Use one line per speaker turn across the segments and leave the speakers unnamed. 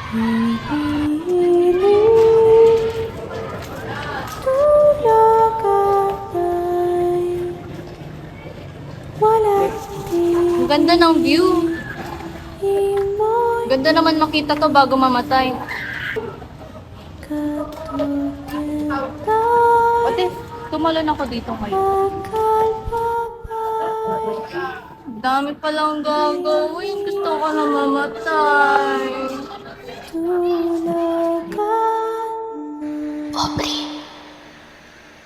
Ang ganda ng view. Ganda naman makita to bago mamatay. Ate, tumalon ako dito ngayon. Ang dami palang gagawin. Gusto ko na mamatay.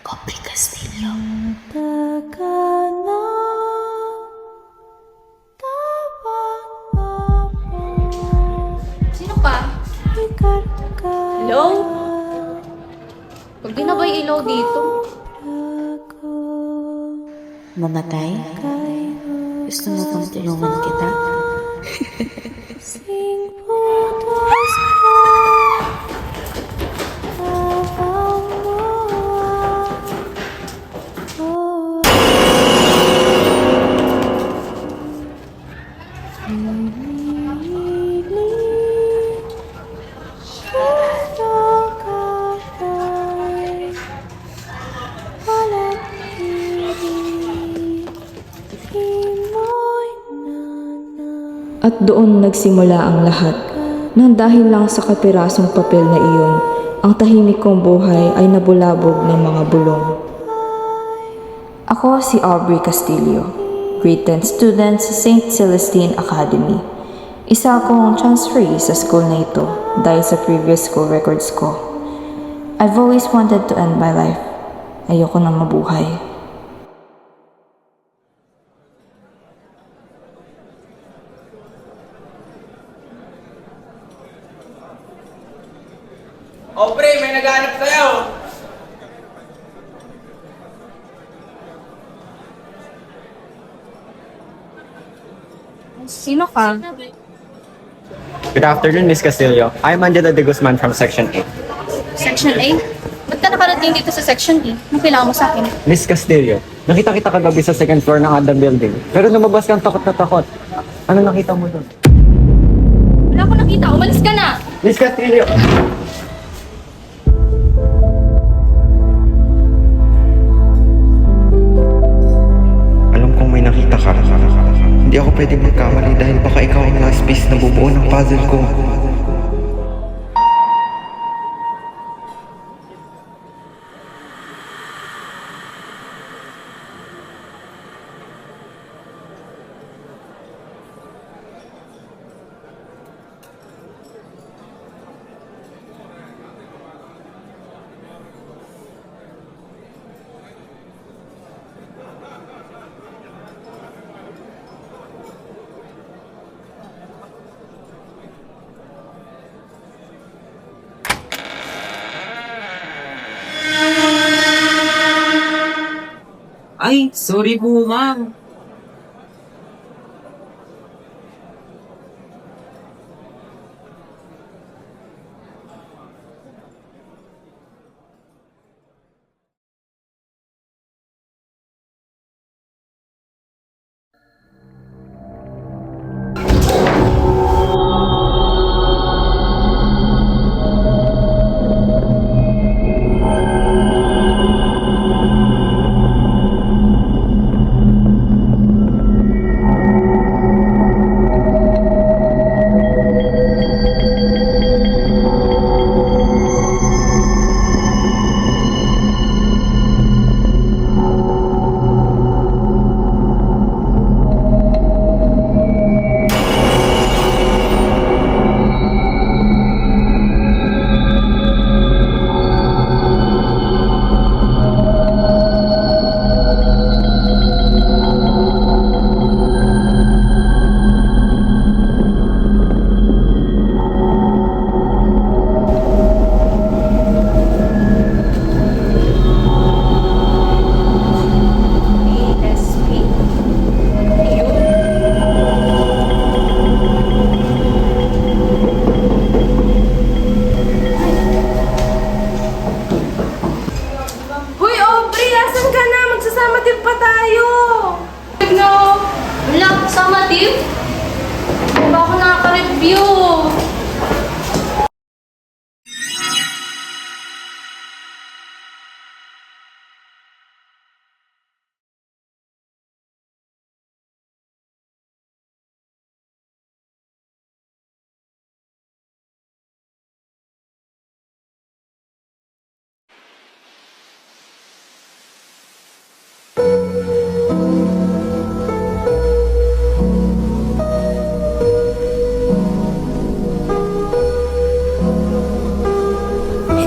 Pobre Castillo.
Sino pa? Hello? Pag di na ba yung ilaw dito?
Mamatay? Gusto mo bang tulungan kita?
At doon nagsimula ang lahat. Nang dahil lang sa kapirasong papel na iyon, ang tahimik kong buhay ay nabulabog ng mga bulong. Ako si Aubrey Castillo, grade 10 student sa St. Celestine Academy. Isa akong transferee sa school na ito dahil sa previous school records ko. I've always wanted to end my life. Ayoko nang mabuhay.
Oh, pre, may naghahanap sa'yo.
Sino ka?
Good afternoon, Miss Castillo. I'm Angela de Guzman from Section 8.
Section A? Ba't ka nakarating dito sa Section A? Anong kailangan mo sa akin?
Miss Castillo, nakita kita kagabi sa second floor ng Adam Building. Pero lumabas kang takot na takot. Ano nakita mo doon?
Wala ko nakita. Umalis ka na!
Miss Castillo!
Alam kong may nakita ka. Hindi ako pwedeng magkamali dahil baka ikaw ang last piece na bubuo ng puzzle ko.
Ay, sorry po, ma'am.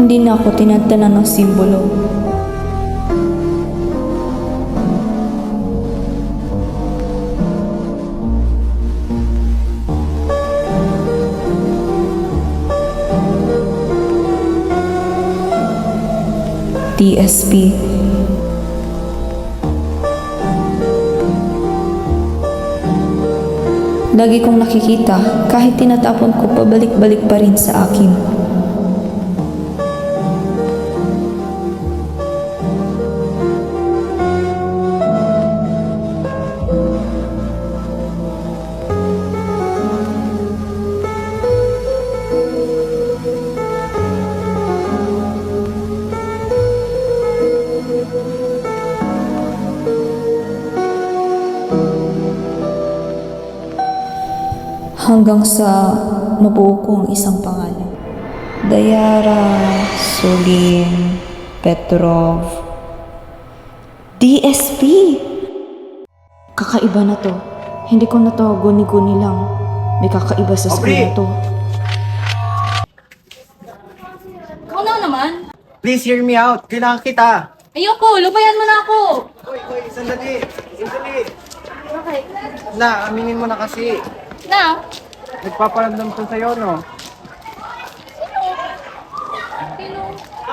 Hindi na ako tinatanan ng simbolo. TSP. Lagi kong nakikita kahit tinatapon ko pabalik-balik pa rin sa akin. Hanggang sa mabuo ko ang isang pangalan. Dayara Solim Petrov. DSP! Kakaiba na to. Hindi ko na to guni-guni lang. May kakaiba sa school na to.
Ikaw na naman.
Please hear me out. Kailangan kita.
Ayoko, lubayan mo na ako.
Hoy, sandali. Sandali.
Okay.
Na, aminin mo na kasi.
Na?
Nagpaparamdam ko sa'yo, no?
Sino?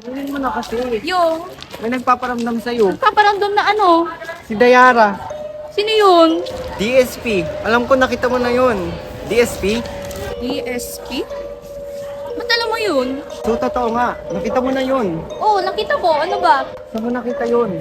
Aminin mo na kasi.
Yung?
May nagpaparamdam sa'yo.
Paparamdam na ano?
Si Dayara.
Sino yun?
DSP. Alam ko nakita mo na yun. DSP?
DSP? Ba't alam mo yun?
So, totoo nga. Nakita mo na yun.
Oo, nakita ko. Ano ba?
Saan mo nakita yun?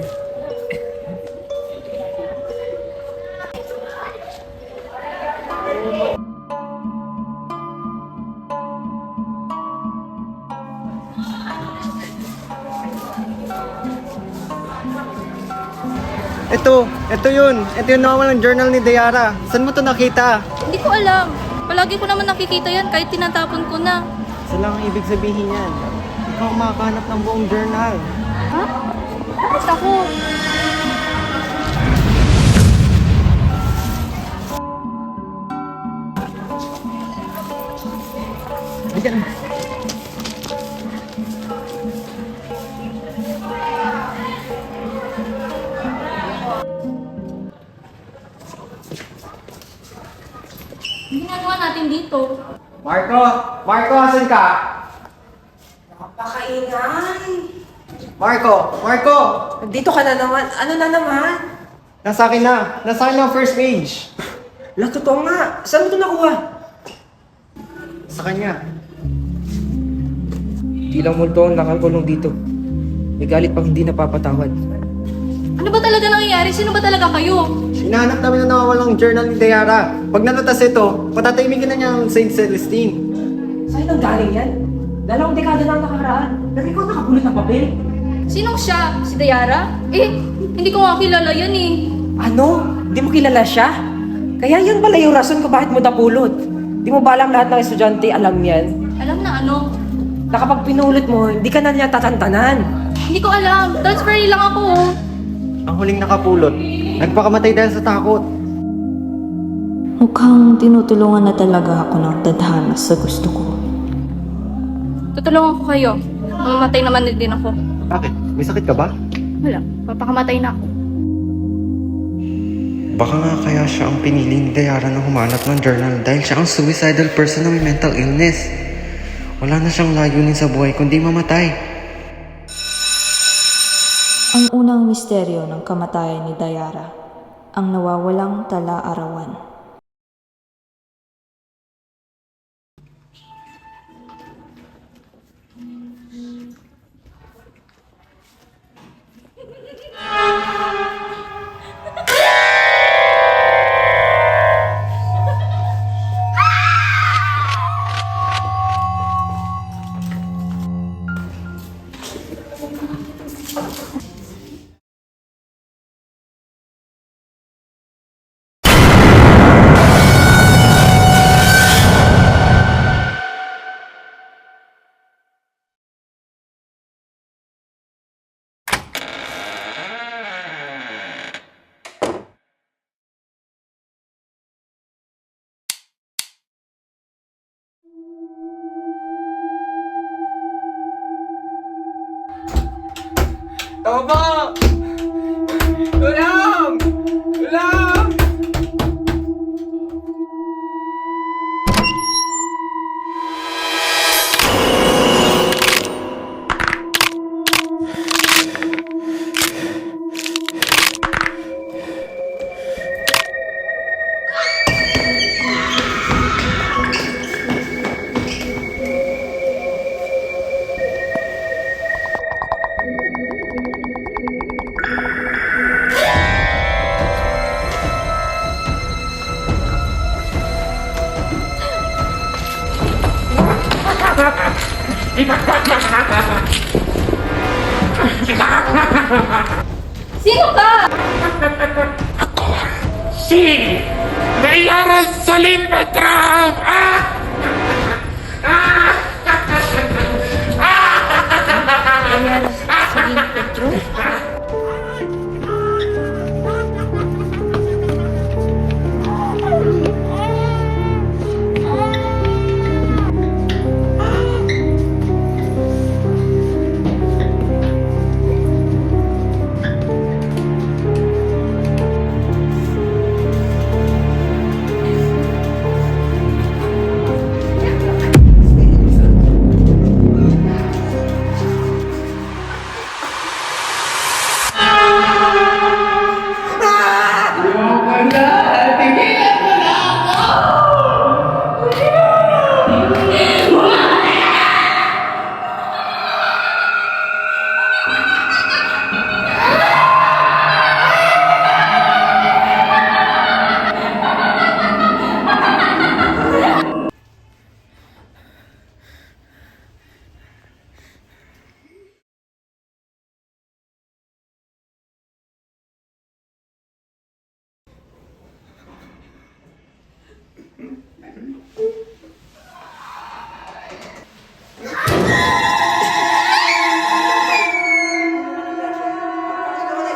Ito yun. Ito yung nawawalang journal ni Dayara. Saan mo to nakita?
Hindi ko alam. Palagi ko naman nakikita yan kahit tinatapon ko na.
Saan lang ang ibig sabihin yan? Ikaw ang makahanap ng buong journal.
Ha? Bakit ako?
Ayan.
Ang ginagawa natin dito.
Marco! Marco, asan ka?
Napakaingay.
Marco! Marco!
Nandito ka na naman. Ano na naman?
Nasa akin na. Nasa akin na ang first page.
La, totoo nga. Saan mo ito nakuha?
Sa kanya.
Ilang multo ang nakakulong dito. May galit pang hindi napapatawad.
Ano ba talaga nangyayari? Sino ba talaga kayo?
Hinahanap namin na nawawalang journal ni Dayara. Pag nalutas ito, patatayimigin na niya ang St. Celestine.
Saan nang galing yan? 2 dekada na ang nakaraan. Lagi ko nakapulot ng papel.
Sinong siya? Si Dayara? Hindi ko nga kilala yan eh.
Ano? Di mo kilala siya? Kaya yun pala yung rason kung bakit mo napulot. Di mo ba alam lahat ng estudyante alam yan?
Alam na ano?
Na kapag pinulot mo, hindi ka na niya tatantanan.
Hindi ko alam. Transfer lang ako.
Ang huling nakapulot, nagpakamatay dahil sa takot.
Mukhang tinutulungan na talaga ako ng tadhana sa gusto ko.
Tutulungan ko kayo. Mamamatay naman din ako.
Bakit? May sakit ka ba?
Wala. Papakamatay na ako.
Baka nga kaya siya ang pinili ni Dayara na humanap ng journal dahil siya ang suicidal person na may mental illness. Wala na siyang layunin sa buhay kundi mamatay.
Ang unang misteryo ng kamatayan ni Dayara, ang nawawalang tala-arawan.
Tama! Tulong! Tulong!
Sino ka?
Si Mayor Salim Petram!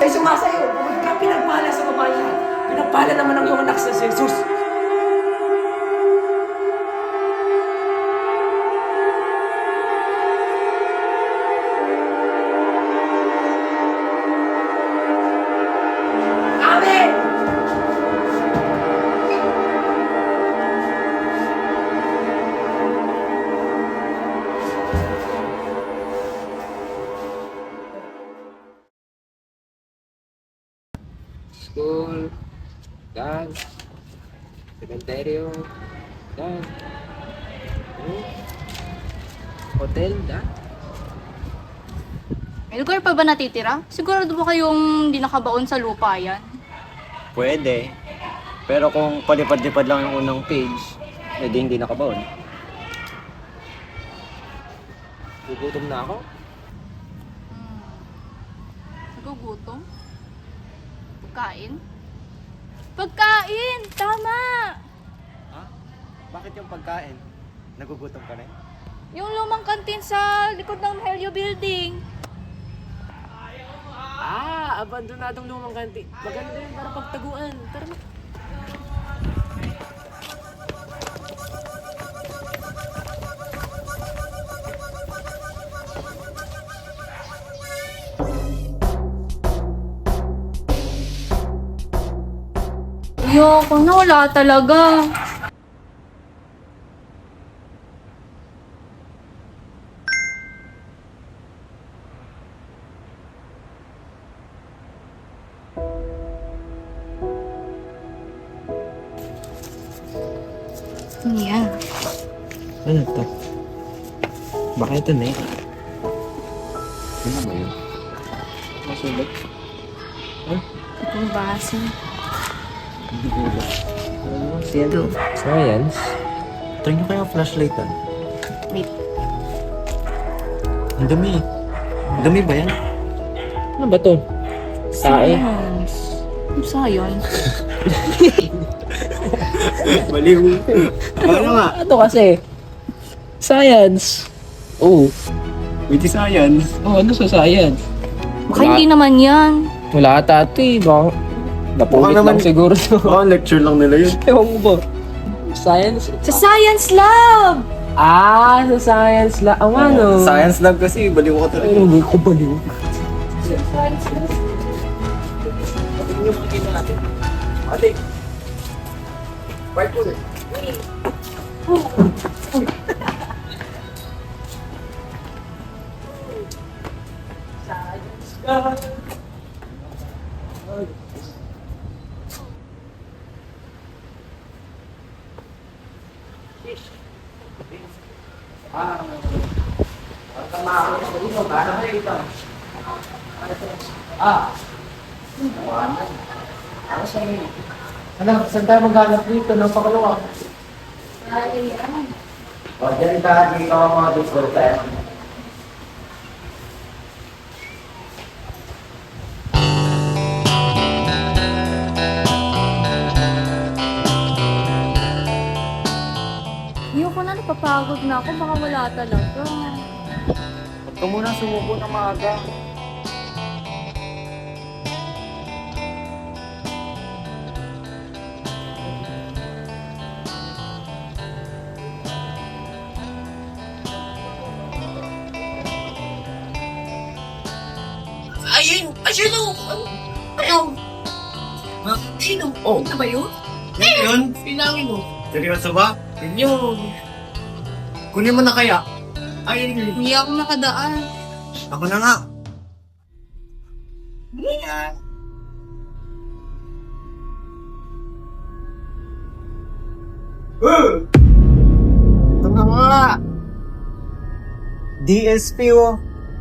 Ay, sumasayo. Huwag ka pinagpala sa babae yan. Pinagpala naman ang iyong anak sa Jesus. Amen!
School, dance, cementerio, dance, hotel, dance.
May lugar pa ba natitira? Sigurado ba kayong di nakabaon sa lupa yan?
Pwede. Pero kung palipad-lipad lang yung unang page, edi hindi nakabaon.
Gugutom na ako.
Nagugutom? Pagkain? Pagkain! Tama!
Ha? Bakit yung pagkain? Nagugutom ka rin?
Yung lumang kantin sa likod ng Helio Building.
Abandonadong lumang kanti. Maganda yun para pagtaguan. Tara na.
Ayoko na, wala talaga. Ano yan?
Ano to? Bakit ito na
Ano ba yun?
Masulat.
Itong basa.
Science?
Try nyo kaya ang flashlight
Wait.
Ang dami. Ang dami ba yan?
Ano ba to? Sae?
Science. Ano science?
Baliw. Ano nga?
Ano kasi? Science. Oo.
With science.
Ano sa science?
Baka hindi naman yan.
Wala ata ito eh. Baka napulit lang siguro to.
Baka lecture lang nila yun.
Ewan ko ba? Science?
Sa Science Lab!
Sa science la. Ang ano?
Science lab kasi, baliw ko talaga.
Ay, ko baliw.
Tingnan yung makikita natin. Ate. Part po eh.
Anak, saan tayo maghanap dito ng pakalawa?
O, dyan ka, di ka mga discord tayo.
Ayoko na, napapagod na ako. Baka wala talaga.
Huwag ka muna sumuko ng maaga.
Ayun o! Ayun! Sino? Oh. Ano ba yun?
Yun?
Pinangin mo.
Seryoso ba?
Yun.
Kunin mo na kaya.
Ayun.
Hindi ako nakadaan.
Ako na nga. Ito na nga. DSP oh.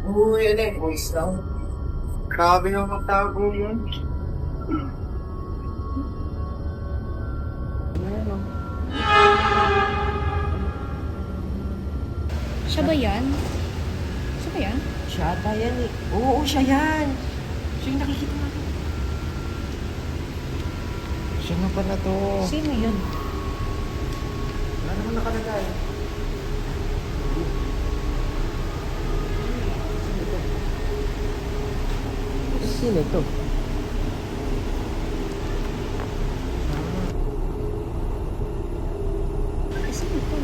Uy, ano yung voice lang?
Grabe naman magtago yun.
Siya ba yan? Siya ba yan?
Siya ata yan eh. Oo, siya yan. Siya yung nakikita natin.
Siya na pala to.
Sino yun?
Wala naman nakalagay.
Sino to?
Sino to?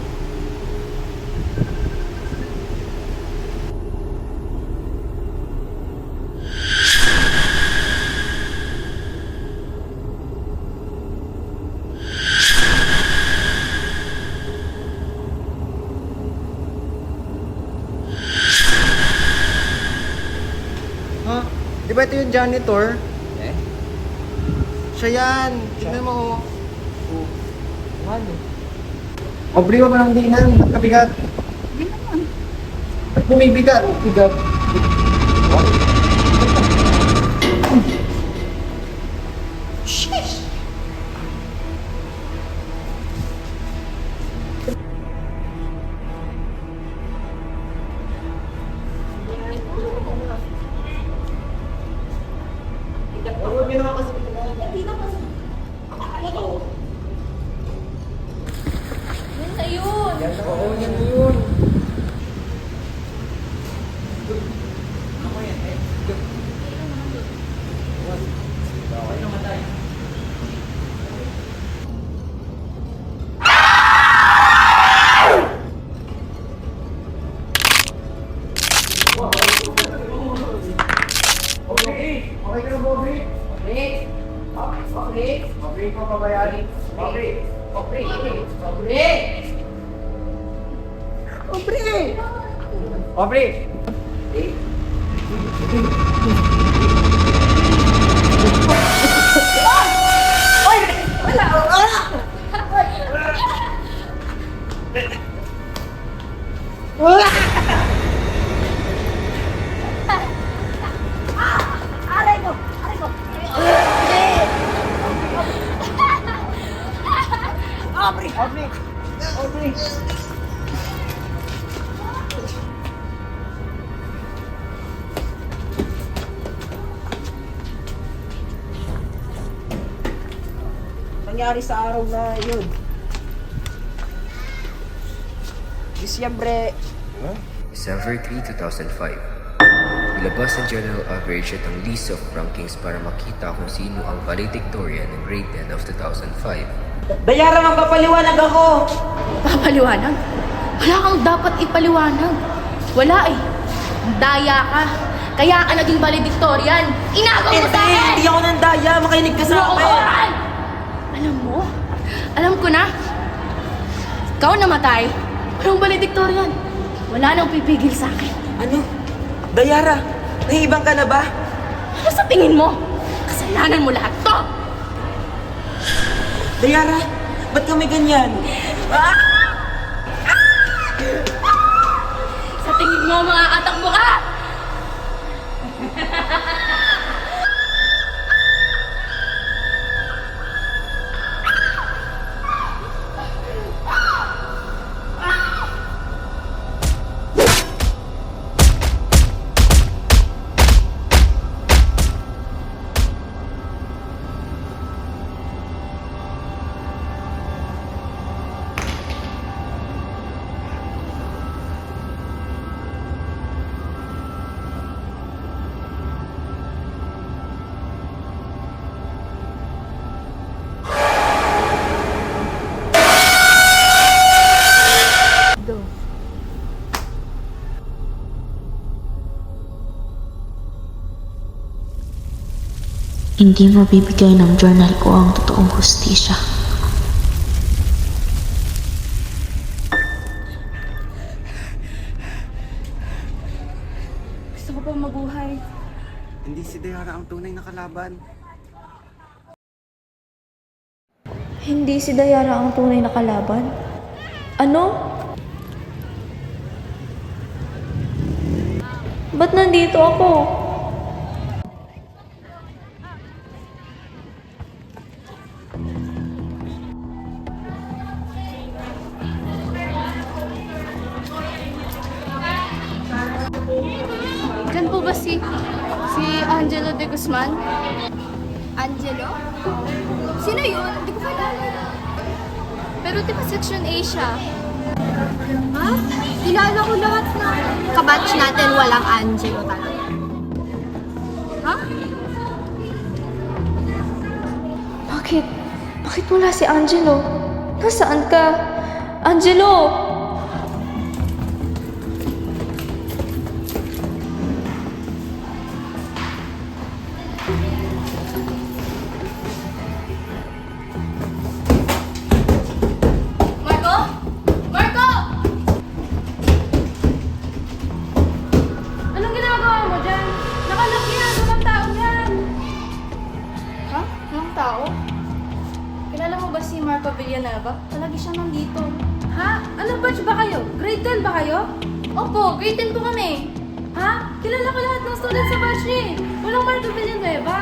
Ha? Di ba ito yung janitor?
Eh?
Siya yan. Tignan mo.
Ano?
Obryo ba ng dinan? Ba't kabigat?
Hindi naman.
Ba't bumibigat? Bigat.
Yan na yun.
Oo, yan yun.
Okay ka na, Bobby? Bobby ko pabayari. Bobby. Bobby.
Nangyari sa araw na yun. Disyembre.
December 3, 2005. Ilabas ng General Average at ang list of rankings para makita kung sino ang valedictorian ng grade 10 of 2005.
Dayara, magpapaliwanag ako!
Papaliwanag? Wala kang dapat ipaliwanag. Wala eh. Daya ka. Kaya ka naging valedictorian. Inagaw mo sa akin!
Hindi ako nandaya. Makinig ka sa akin.
Lokohan! Alam mo, alam ko na. Ikaw namatay. Walang valedictorian. Wala nang pipigil sa akin.
Ano? Dayara, nahihibang ka na ba?
Ano sa tingin mo? Kasalanan mo lahat to!
Dayara, ba't kami ganyan?
Sa tingin mo, makakatakbo ka!
Hindi mabibigay ng journal ko ang totoong hustisya.
Gusto ko pa mabuhay.
Hindi si Dayara ang tunay na kalaban.
Hindi si Dayara ang tunay na kalaban. Ano? Ba't nandito ako?
Diyan po ba si Angelo de Guzman? Angelo? Sino yun? Hindi ko kilala. Pero di ba Section A siya? Ha? Kilala ko lahat na kabatch natin walang Angelo talaga. Ha?
Bakit? Bakit wala si Angelo? Nasaan ka? Angelo!
Marco? Marco! Anong ginagawa mo dyan? Nakalak yan! Walang tao yan! Ha? Walang tao? Kilala mo ba si Marco Villanueva? Palagi siya nandito. Ha? Anong batch ba kayo? Grade 10 ba kayo? Opo, grade 10 po kami. Ha? Kilala ko lahat ng students sa batch niya eh. Walang Marco Villanueva.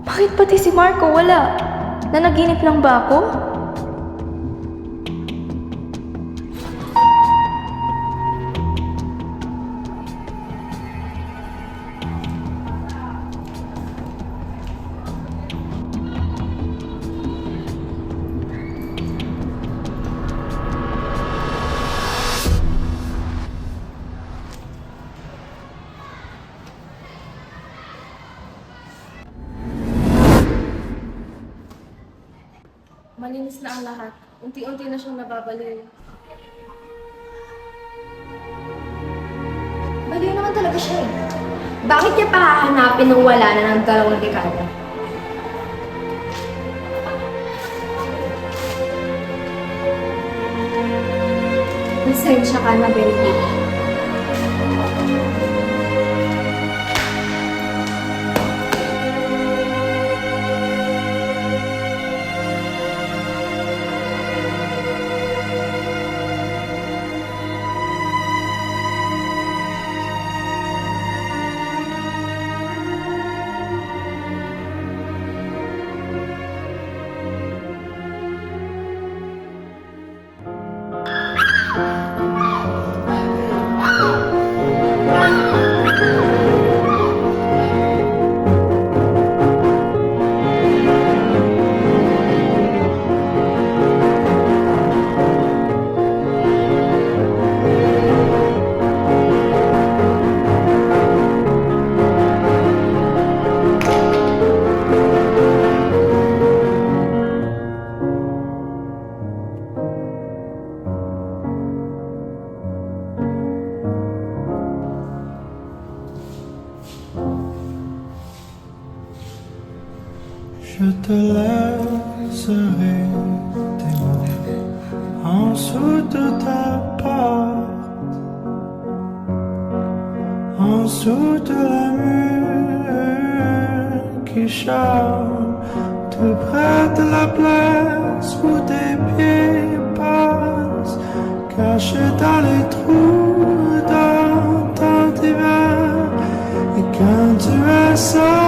Bakit pati si Marco wala? Nanaginip lang ba ako?
Malinis na ang lahat. Unti-unti na siyang nababaliw. Baliw naman talaga siya eh. Bakit niya pahahanapin nung wala na ng 2 dekada? Pasensya ka na, Benedict.
te laisserai tes mots en dessous de ta porte, en dessous de la mur qui chante, tout près de la place où tes pieds passent, cachés dans les trous dans ton hiver. Et quand tu es seul